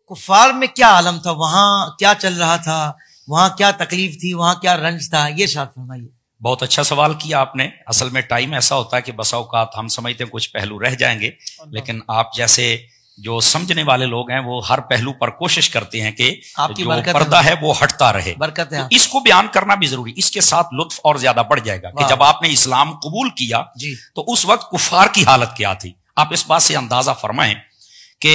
کفار میں کیا عالم تھا، وہاں کیا چل رہا تھا، وہاں کیا تکلیف تھی، وہاں کیا رنج تھا، یہ ارشاد فرمائیے۔ بہت اچھا سوال کیا آپ نے۔ اصل میں ٹائم ایسا ہوتا ہے کہ بسا اوقات ہم سمجھتے ہیں کچھ پہلو رہ جائیں گے، لیکن آپ جیسے جو سمجھنے والے لوگ ہیں وہ ہر پہلو پر کوشش کرتے ہیں کہ جو پردہ ہے وہ ہٹتا رہے۔ برکت ہے، اس کو بیان کرنا بھی ضروری، اس کے ساتھ لطف اور زیادہ بڑھ جائے گا کہ جب آپ نے اسلام قبول کیا تو اس وقت کفار کی حالت کیا تھی۔ آپ اس بات سے اندازہ فرمائیں کہ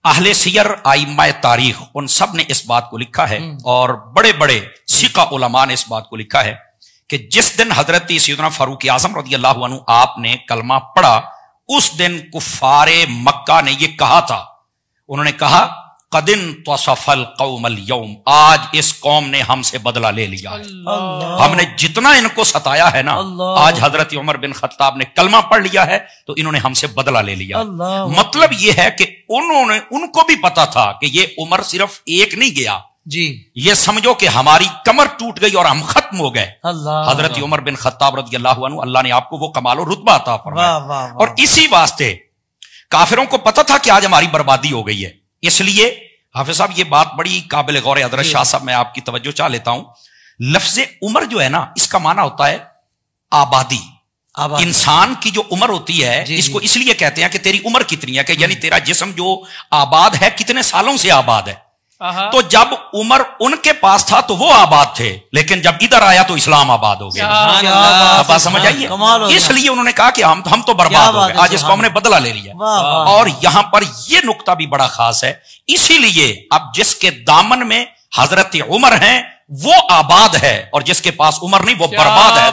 اہل سیر ائمہ تاریخ ان سب نے اس بات کو لکھا ہے، اور بڑے بڑے ثقہ علماء نے اس بات کو لکھا ہے کہ جس دن حضرت سیدنا فاروق اعظم رضی اللہ عنہ آپ نے کلمہ پڑھا، اس دن کفار مکہ نے یہ کہا تھا، انہوں نے کہا قد انتصف القوم اليوم، آج اس قوم نے ہم سے بدلہ لے لیا ہے، ہم نے جتنا ان کو ستایا ہے نا، آج حضرت عمر بن خطاب نے کلمہ پڑھ لیا ہے تو انہوں نے ہم سے بدلہ لے لیا۔ مطلب یہ ہے کہ ان کو بھی پتا تھا کہ یہ عمر صرف ایک نہیں گیا، یہ سمجھو کہ ہماری کمر ٹوٹ گئی اور ہم ختم ہو گئے۔ حضرت عمر بن خطاب رضی اللہ عنہ، اللہ نے آپ کو وہ کمال و رتبہ عطا فرمایا، اور اسی واسطے کافروں کو پتا تھا کہ آج ہماری بربادی ہو گئی ہے۔ اس لیے حافظ صاحب یہ بات بڑی قابل غور ہے، حضرت شاہ صاحب میں آپ کی توجہ چاہ لیتا ہوں، لفظ عمر جو ہے نا اس کا معنی ہوتا ہے آبادی۔ انسان کی جو عمر ہوتی ہے اس کو اس لیے کہتے ہیں کہ تیری عمر کتنی ہے، کہ یعنی تیرا جسم جو آباد ہے کتنے سالوں سے آباد ہے۔ تو جب عمر ان کے پاس تھا تو وہ آباد تھے، لیکن جب ادھر آیا تو اسلام آباد ہو گیا۔ بات سمجھ آئیے؟ اس لیے انہوں نے کہا کہ ہم تو برباد ہو گئے، آج اس قوم نے بدلہ لے لیا۔ اور یہاں پر یہ نقطہ بھی بڑا خاص ہے، اسی لیے اب جس کے دامن میں حضرت عمر ہیں وہ آباد ہے، اور جس کے پاس عمر نہیں وہ برباد ہے۔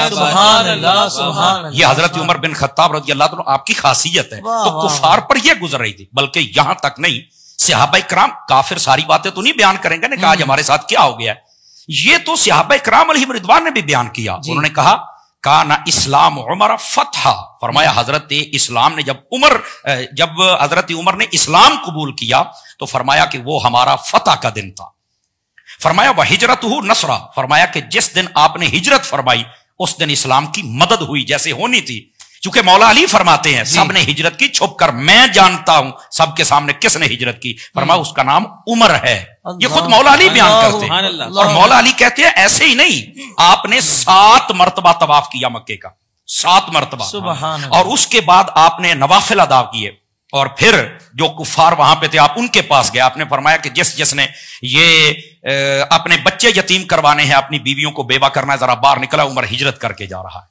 سبحان اللہ، سبحان اللہ۔ یہ حضرت عمر بن خطاب رضی اللہ عنہ آپ کی خاصیت ہے۔ تو کفار پر یہ گزر رہی تھی، بلکہ یہاں تک نہیں، صحابہ کرام کافر ساری باتیں تو نہیں بیان کریں گے کہ آج ہمارے ساتھ کیا ہو گیا ہے، یہ تو صحابہ کرام علیہم رضوان نے بھی بیان کیا۔ انہوں نے کہا کانا اسلام عمر فتح، فرمایا حضرت اسلام نے جب حضرت عمر نے اسلام قبول کیا تو فرمایا کہ وہ ہمارا فتح کا دن تھا۔ فرمایا وہجرتہ نصرہ، فرمایا کہ جس دن آپ نے ہجرت فرمائی اس دن اسلام کی مدد ہوئی جیسے ہونی تھی، چونکہ مولا علی فرماتے ہیں سب نے ہجرت کی چھپ کر، میں جانتا ہوں سب کے سامنے کس نے ہجرت کی، فرمایا اس کا نام عمر ہے۔ یہ خود مولا علی بیان کرتے ہیں، اور مولا علی کہتے ہیں ایسے ہی نہیں، آپ نے 7 مرتبہ طواف کیا مکے کا، 7 مرتبہ، اور اس کے بعد آپ نے نوافل ادا کیے، اور پھر جو کفار وہاں پہ تھے آپ ان کے پاس گئے، آپ نے فرمایا کہ جس نے یہ اپنے بچے یتیم کروانے ہیں، اپنی بیویوں کو بیوہ کرنا ہے، ذرا باہر نکلا، عمر ہجرت کر کے جا رہا ہے۔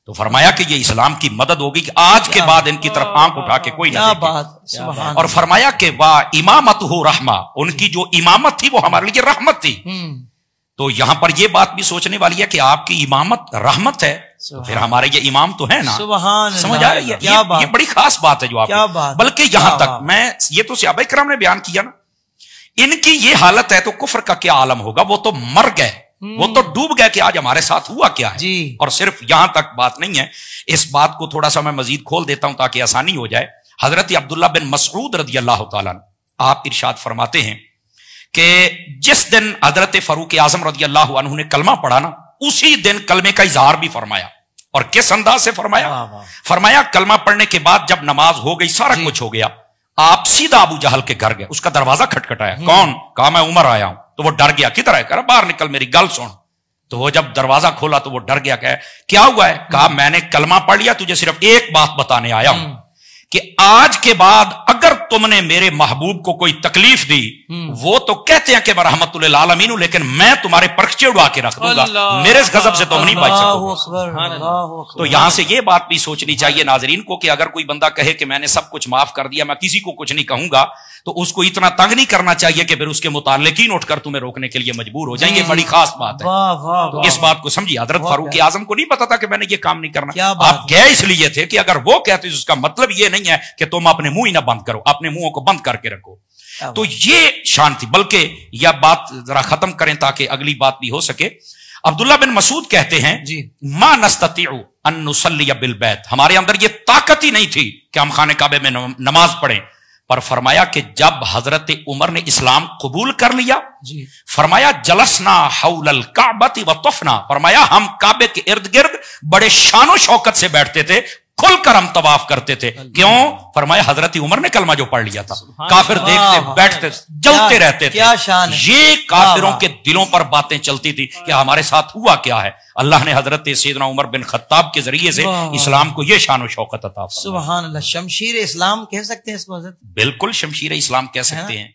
تو فرمایا کہ یہ اسلام کی مدد ہوگی کہ آج کے بعد ان کی طرف آنکھ اٹھا کے کوئی نہ دیکھے، اور فرمایا کہ وا امامتہ رحمہ، ان کی جو امامت تھی وہ ہمارے لیے رحمت تھی۔ تو یہاں پر یہ بات بھی سوچنے والی ہے کہ آپ کی امامت رحمت ہے، تو پھر ہمارے یہ امام تو ہے نا، سمجھ آ رہی ہے؟ یہ بڑی خاص بات ہے جو آپ، بلکہ یہاں تک میں یہ تو صحابہ کرام نے بیان کیا نا، ان کی یہ حالت ہے تو کفر کا کیا عالم ہوگا، وہ تو مر گئے، وہ تو ڈوب گئے کہ آج ہمارے ساتھ ہوا کیا ہے۔ اور صرف یہاں تک بات نہیں ہے، اس بات کو تھوڑا سا میں مزید کھول دیتا ہوں تاکہ آسانی ہو جائے۔ حضرت عبداللہ بن مسعود رضی اللہ تعالیٰ آپ ارشاد فرماتے ہیں کہ جس دن حضرت فاروق اعظم رضی اللہ عنہ نے کلمہ پڑھا نا، اسی دن کلمے کا اظہار بھی فرمایا، اور کس انداز سے فرمایا؟ فرمایا کلمہ پڑھنے کے بعد جب نماز ہو گئی، سارا کچھ ہو گیا، آپ سیدھا ابو جہل کے گھر گئے، اس کا دروازہ کھٹکھٹایا، کون؟ کہا میں عمر آیا ہوں۔ تو وہ ڈر گیا، کدھر ہے؟ کہا باہر نکل میری گل سن۔ تو وہ جب دروازہ کھولا تو وہ ڈر گیا، کہ کیا ہوا ہے؟ کہا میں نے کلمہ پڑھ لیا، تجھے صرف ایک بات بتانے آیا ہوں کہ آج کے بعد اگر تم نے میرے محبوب کو کوئی تکلیف دی، وہ تو کہتے ہیں کہ میں رحمت للعالمین ہوں، لیکن میں تمہارے پرکھچے اڑا کے رکھ دوں گا، میرے اس غضب سے تم نہیں بچ سکو۔ تو یہاں سے یہ بات بھی سوچنی چاہیے ناظرین کو کہ اگر کوئی بندہ کہے کہ میں نے سب کچھ معاف کر دیا، میں کسی کو کچھ نہیں کہوں گا، تو اس کو اتنا تنگ نہیں کرنا چاہیے کہ پھر اس کے متعلقین اٹھ کر تمہیں روکنے کے لیے مجبور ہو جائیں گے، بڑی خاص بات ہے۔ تو اس بات کو سمجھیے، حضرت فاروق اعظم کو نہیں پتا تھا کہ میں نے یہ کام نہیں کرنا، آپ گئے اس لیے تھے کہ اگر وہ کہتے اس کا مطلب یہ نہیں ہے کہ تم اپنے منہ ہی نہ بند کرو، اپنے منہوں کو بند کر کے رکھو۔ تو یہ شان تھی، بلکہ یہ بات ذرا ختم کریں تاکہ اگلی بات بھی ہو سکے۔ عبداللہ بن مسعود کہتے ہیں ما نستطيع ان نصلي بالبيت، ہمارے اندر یہ طاقت ہی نہیں تھی کہ ہم خانہ کعبے میں نماز پڑھیں، پر فرمایا کہ جب حضرت عمر نے اسلام قبول کر لیا، فرمایا جلسنا حول الکعبۃ وطفنا، فرمایا ہم کعبے کے ارد گرد بڑے شان و شوکت سے بیٹھتے تھے، کھل کر ہم طواف کرتے تھے. کیوں؟ فرمایا حضرت عمر نے کلمہ جو پڑھ لیا تھا. کافر دیکھتے بیٹھتے جلتے رہتے تھے. یہ کافروں کے دلوں پر باتیں چلتی تھی کہ ہمارے ساتھ ہوا کیا ہے. اللہ نے حضرت سیدنا عمر بن خطاب کے ذریعے سے اسلام کو یہ شان و شوکت عطا فرمائی. سبحان اللہ. شمشیر اسلام کہہ سکتے ہیں اس کو حضرت؟ بالکل شمشیر اسلام کہہ سکتے ہیں.